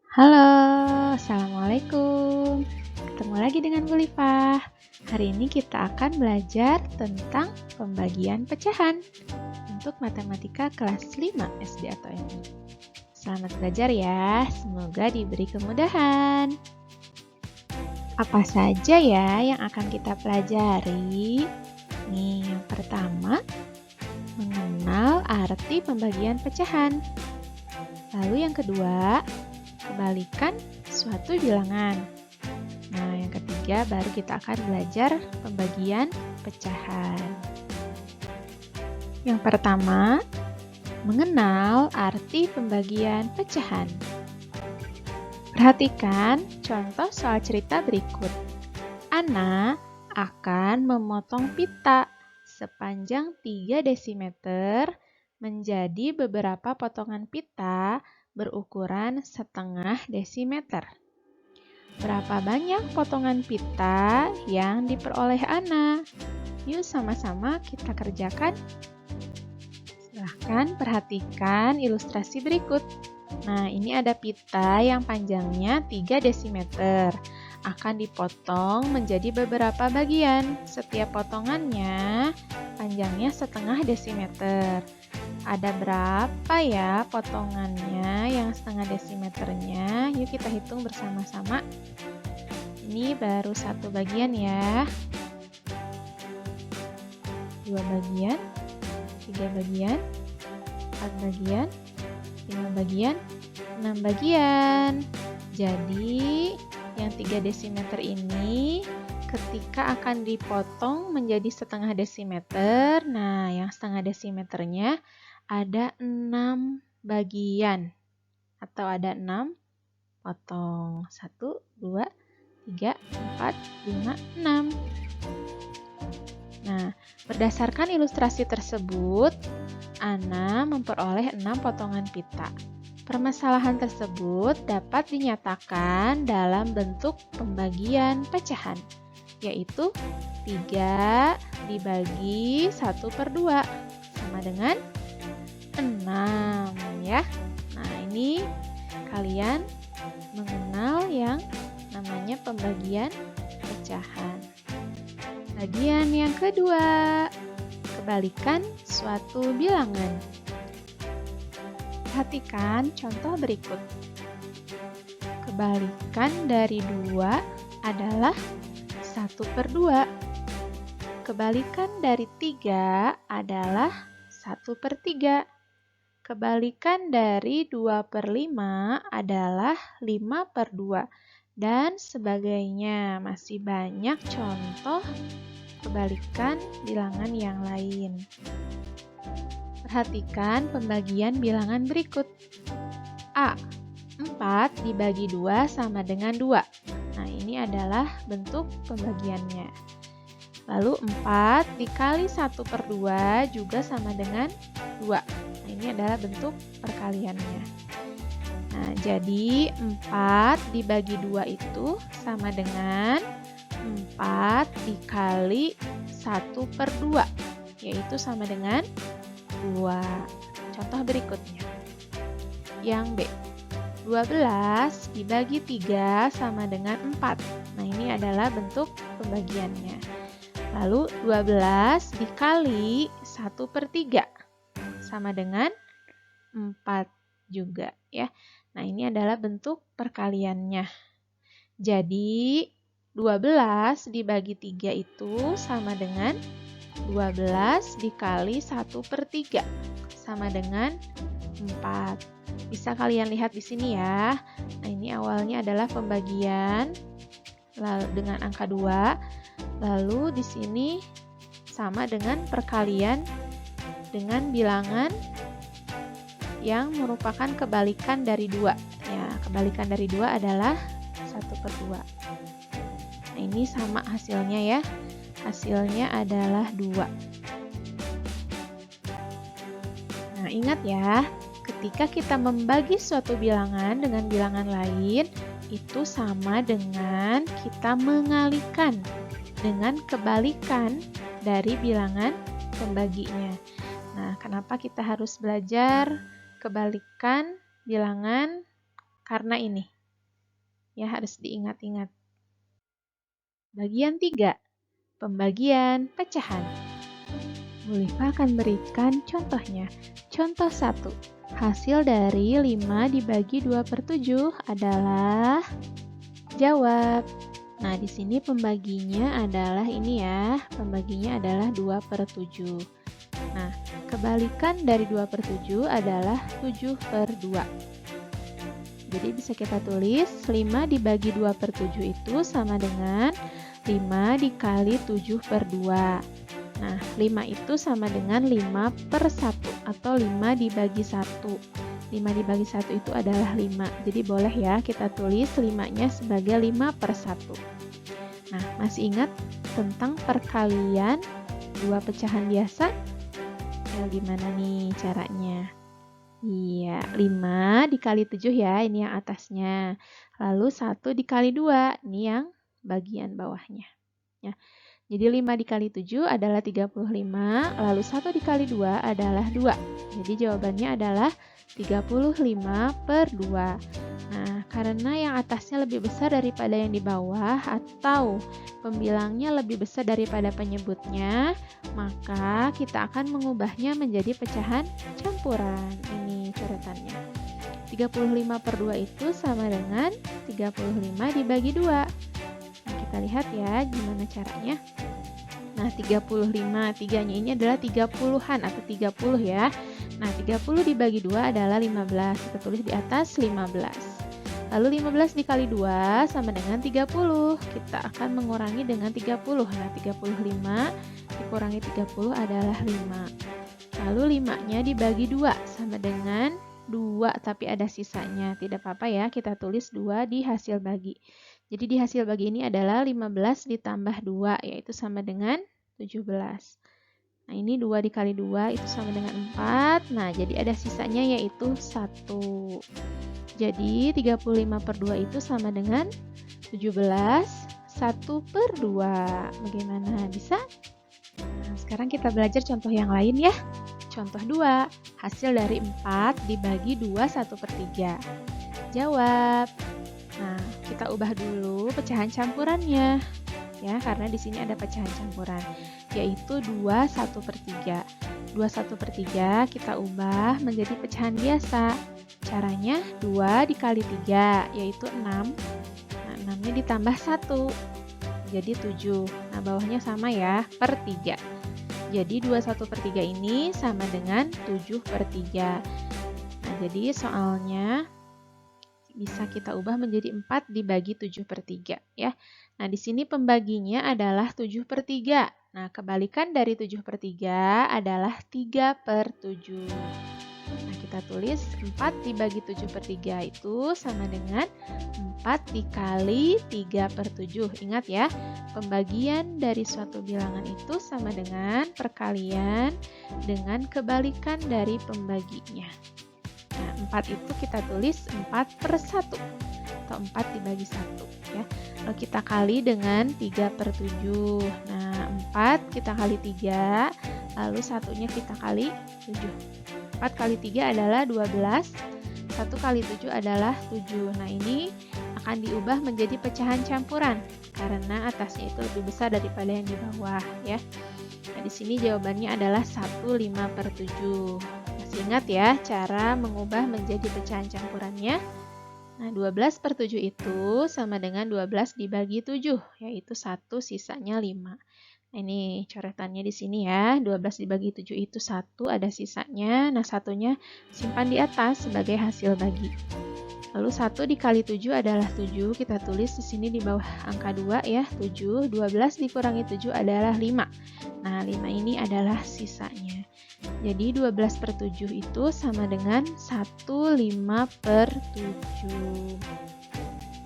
Halo, Assalamualaikum. Ketemu lagi dengan Bu Lifah. Hari ini kita akan belajar tentang pembagian pecahan untuk matematika kelas 5 SD atau MI. Selamat belajar ya, semoga diberi kemudahan. Apa saja ya yang akan kita pelajari? Nih, yang pertama, mengenal arti pembagian pecahan. Lalu yang kedua, kebalikan suatu bilangan. Nah, yang ketiga baru kita akan belajar pembagian pecahan. Yang pertama, mengenal arti pembagian pecahan. Perhatikan contoh soal cerita berikut. Ana akan memotong pita sepanjang 3 desimeter menjadi beberapa potongan pita berukuran setengah desimeter. Berapa banyak potongan pita yang diperoleh Ana? Yuk sama-sama kita kerjakan. Silahkan perhatikan ilustrasi berikut. Nah, ini ada pita yang panjangnya 3 desimeter. Akan dipotong menjadi beberapa bagian. Setiap potongannya panjangnya setengah desimeter. Ada berapa ya potongannya yang setengah desimeternya? Yuk kita hitung bersama-sama. Ini baru satu bagian ya. 2 bagian, 3 bagian, 4 bagian, 5 bagian, 6 bagian. Jadi yang 3 desimeter ini ketika akan dipotong menjadi setengah desimeter, nah yang setengah desimeternya ada 6 bagian atau ada 6 potong. 1, 2, 3, 4, 5, 6. Nah, berdasarkan ilustrasi tersebut, Ana memperoleh 6 potongan pita. Permasalahan tersebut dapat dinyatakan dalam bentuk pembagian pecahan, yaitu 3 dibagi 1/2 sama dengan 6 ya. Nah, ini kalian mengenal yang namanya pembagian pecahan. Bagian yang kedua, kebalikan suatu bilangan. Perhatikan contoh berikut. Kebalikan dari 2 adalah 1/2. Kebalikan dari 3 adalah 1/3. Kebalikan dari 2/5 adalah 5/2. Dan sebagainya. Masih banyak contoh kebalikan bilangan yang lain. Perhatikan pembagian bilangan berikut. A. 4 dibagi 2 sama dengan 2. Nah, ini adalah bentuk pembagiannya. Lalu 4 dikali 1/2 juga sama dengan 2. Nah, ini adalah bentuk perkaliannya. Nah, jadi 4 dibagi 2 itu sama dengan 4 dikali 1/2, yaitu sama dengan 2. Contoh berikutnya. Yang B. 12 dibagi 3 sama dengan 4. Nah, ini adalah bentuk pembagiannya. Lalu 12 dikali 1/3 sama dengan 4 juga ya. Nah, ini adalah bentuk perkaliannya. Jadi 12 dibagi 3 itu sama dengan 12 dikali 1/3 sama dengan 4. Bisa kalian lihat di sini ya. Nah, ini awalnya adalah pembagian lalu dengan angka 2. Lalu di sini sama dengan perkalian dengan bilangan yang merupakan kebalikan dari 2. Ya, kebalikan dari 2 adalah 1/2. Nah, ini sama hasilnya ya. Hasilnya adalah 2. Nah, ingat ya, ketika kita membagi suatu bilangan dengan bilangan lain, itu sama dengan kita mengalihkan dengan kebalikan dari bilangan pembaginya. Nah, kenapa kita harus belajar kebalikan bilangan? Karena ini. Ya, harus diingat-ingat. Bagian 3, pembagian pecahan. Bu Liva akan berikan contohnya. Contoh 1, hasil dari 5 dibagi 2/7 adalah... Jawab. Nah, di sini pembaginya adalah ini ya. Pembaginya adalah 2/7. Nah, kebalikan dari 2/7 adalah 7/2. Jadi bisa kita tulis 5 dibagi 2/7 itu sama dengan 5 dikali 7/2. Nah, 5 itu sama dengan 5/1 atau 5 dibagi 1. 5 dibagi 1 itu adalah 5. Jadi boleh ya kita tulis 5-nya sebagai 5/1. Nah, masih ingat tentang perkalian dua pecahan biasa? Ya, gimana nih caranya? Iya, 5 dikali 7 ya, ini yang atasnya. Lalu 1 dikali 2, ini yang bagian bawahnya. Ya. Jadi 5 dikali 7 adalah 35, lalu 1 dikali 2 adalah 2. Jadi jawabannya adalah 35/2. Nah, karena yang atasnya lebih besar daripada yang di bawah atau pembilangnya lebih besar daripada penyebutnya, maka kita akan mengubahnya menjadi pecahan campuran. Ini coretannya. 35/2 itu sama dengan 35 dibagi 2. Nah, kita lihat ya gimana caranya. Nah, 35, 3-nya ini adalah 30-an atau 30 ya. Nah, 30 dibagi 2 adalah 15. Kita tulis di atas 15. Lalu 15 dikali 2 sama dengan 30. Kita akan mengurangi dengan 30. Nah, 35 dikurangi 30 adalah 5. Lalu 5-nya dibagi 2 sama dengan 2, tapi ada sisanya. Tidak apa-apa ya, kita tulis 2 di hasil bagi. Jadi di hasil bagi ini adalah 15 ditambah 2, yaitu sama dengan 17. Nah, ini 2 dikali 2 itu sama dengan 4. Nah, jadi ada sisanya yaitu 1. Jadi 35/2 itu sama dengan 17, 1/2. Bagaimana? Bisa? Nah, sekarang kita belajar contoh yang lain ya. Contoh 2, hasil dari 4 dibagi 2 1/3. Jawab. Nah, kita ubah dulu pecahan campurannya. Ya, karena di sini ada pecahan campuran, yaitu 2 1/3. 2 1/3 kita ubah menjadi pecahan biasa. Caranya 2 dikali 3, yaitu 6. Nah, 6-nya ditambah 1, jadi 7. Nah, bawahnya sama ya, per 3. Jadi 2 1/3 ini sama dengan 7/3. Nah, jadi soalnya bisa kita ubah menjadi 4 dibagi 7/3 ya. Nah, di sini pembaginya adalah 7/3. Nah, kebalikan dari 7/3 adalah 3/7. Nah, kita tulis 4 dibagi 7/3 itu sama dengan 4 dikali 3/7. Ingat ya, pembagian dari suatu bilangan itu sama dengan perkalian dengan kebalikan dari pembaginya. Nah, 4 itu kita tulis 4/1 atau 4 dibagi 1 ya. Lalu kita kali dengan 3/7. Nah, 4 kita kali 3, lalu satunya kita kali 7. 4 kali 3 adalah 12, 1 kali 7 adalah 7. Nah, ini akan diubah menjadi pecahan campuran karena atasnya itu lebih besar daripada yang di bawah ya. Nah, di sini jawabannya adalah 1/5/7. Masih ingat ya cara mengubah menjadi pecahan campurannya? Nah, 12/7 itu sama dengan 12 dibagi 7, yaitu 1 sisanya 5. Nah, ini coretannya di sini ya. 12 dibagi 7 itu 1, ada sisanya. Nah, satunya simpan di atas sebagai hasil bagi. Lalu 1 dikali 7 adalah 7. Kita tulis di sini di bawah angka 2 ya, 7. 12 dikurangi 7 adalah 5. Nah, 5 ini adalah sisanya. Jadi 12/7 itu sama dengan 1/5/7.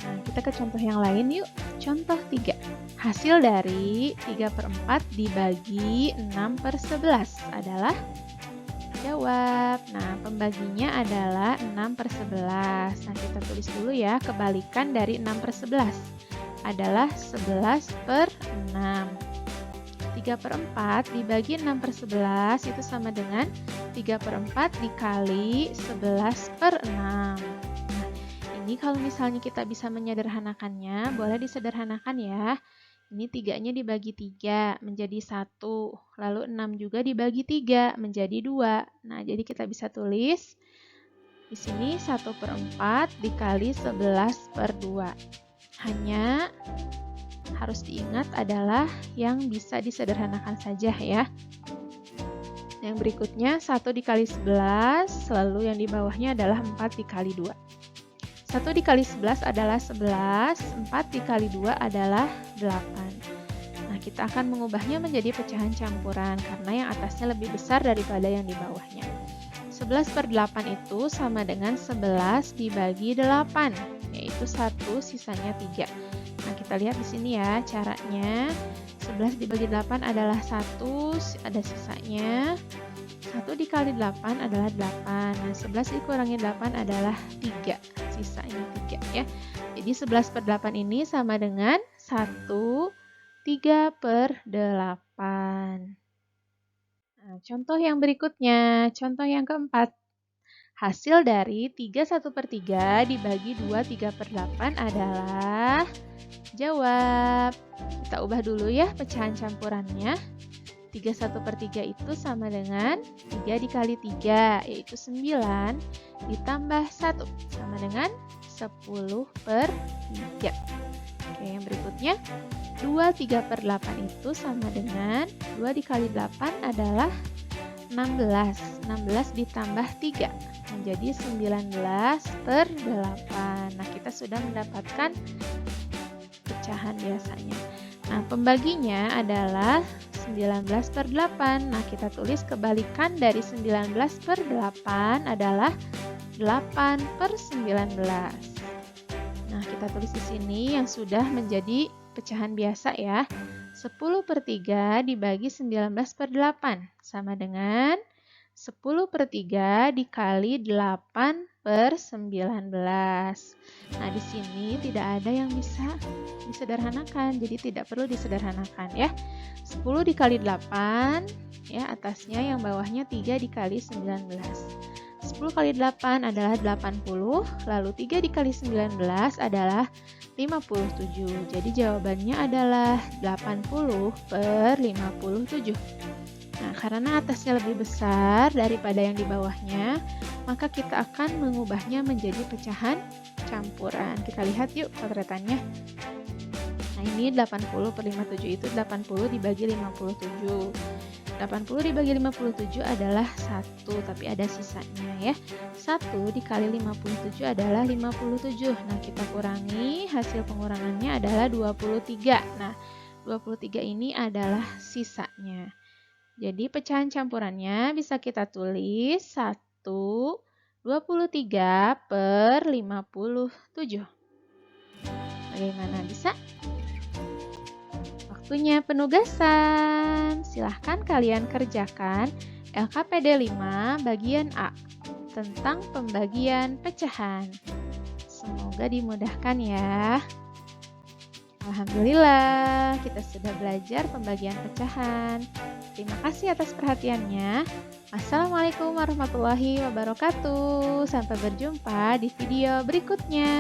Nah, kita ke contoh yang lain yuk. Contoh 3. Hasil dari 3/4 dibagi 6/11 adalah? Jawab. Nah, pembaginya adalah 6/11. Nah, kita tulis dulu ya, kebalikan dari 6/11 adalah 11/6. 3/4 dibagi 6/11 itu sama dengan 3/4 dikali 11/6. Nah, ini ini kalau misalnya kita bisa menyederhanakannya, boleh disederhanakan ya. Ini 3-nya dibagi 3 menjadi 1, lalu 6 juga dibagi 3 menjadi 2. Nah, jadi kita bisa tulis di sini 1/4 dikali 11/2. Hanya harus diingat adalah yang bisa disederhanakan saja ya. Yang berikutnya 1 dikali 11, lalu yang di bawahnya adalah 4 dikali 2. 1 dikali 11 adalah 11, 4 dikali 2 adalah 8. Nah, kita akan mengubahnya menjadi pecahan campuran karena yang atasnya lebih besar daripada yang di bawahnya. 11/8 itu sama dengan 11 dibagi 8, yaitu 1 sisanya 3. Nah, kita lihat di sini ya caranya. 11 dibagi 8 adalah 1, ada sisanya. 1 dikali 8 adalah 8. Nah, 11 dikurangi 8 adalah 3, sisanya 3 ya. Jadi 11/8 ini sama dengan 1 3/8. Nah, contoh yang berikutnya, contoh yang keempat. Hasil dari 3 1/3 dibagi 2 3/8 adalah... Jawab. Kita ubah dulu ya pecahan campurannya. 3 1/3 itu sama dengan 3 dikali 3, yaitu 9, ditambah 1, sama dengan 10/3. Oke, yang berikutnya, 2 3/8 itu sama dengan 2 dikali 8 adalah 16. 16 ditambah 3, menjadi 19/8. Nah, kita sudah mendapatkan pecahan biasanya. Nah, pembaginya adalah 19/8. Nah, kita tulis kebalikan dari 19/8 adalah 8/19. Nah, kita tulis di sini yang sudah menjadi pecahan biasa ya. 10/3 dibagi 19/8 sama dengan 10/3 dikali 8/19. Nah, di sini tidak ada yang bisa disederhanakan, jadi tidak perlu disederhanakan ya. 10 dikali 8, ya atasnya yang bawahnya 3 dikali 19. 10 kali 8 adalah 80, lalu 3 dikali 19 adalah 57. Jadi jawabannya adalah 80/57. Nah, karena atasnya lebih besar daripada yang di bawahnya, maka kita akan mengubahnya menjadi pecahan campuran. Kita lihat yuk potretannya. Nah, ini 80/57 itu 80 dibagi 57. 80 dibagi 57 adalah 1, tapi ada sisanya ya. 1 dikali 57 adalah 57. Nah, kita kurangi, hasil pengurangannya adalah 23. Nah, 23 ini adalah sisanya. Jadi pecahan campurannya bisa kita tulis 23/57. Bagaimana, bisa? Waktunya penugasan. Silahkan kalian kerjakan LKPD 5 bagian A tentang pembagian pecahan. Semoga dimudahkan ya. Alhamdulillah, kita sudah belajar pembagian pecahan. Terima kasih atas perhatiannya. Assalamualaikum warahmatullahi wabarakatuh. Sampai berjumpa di video berikutnya.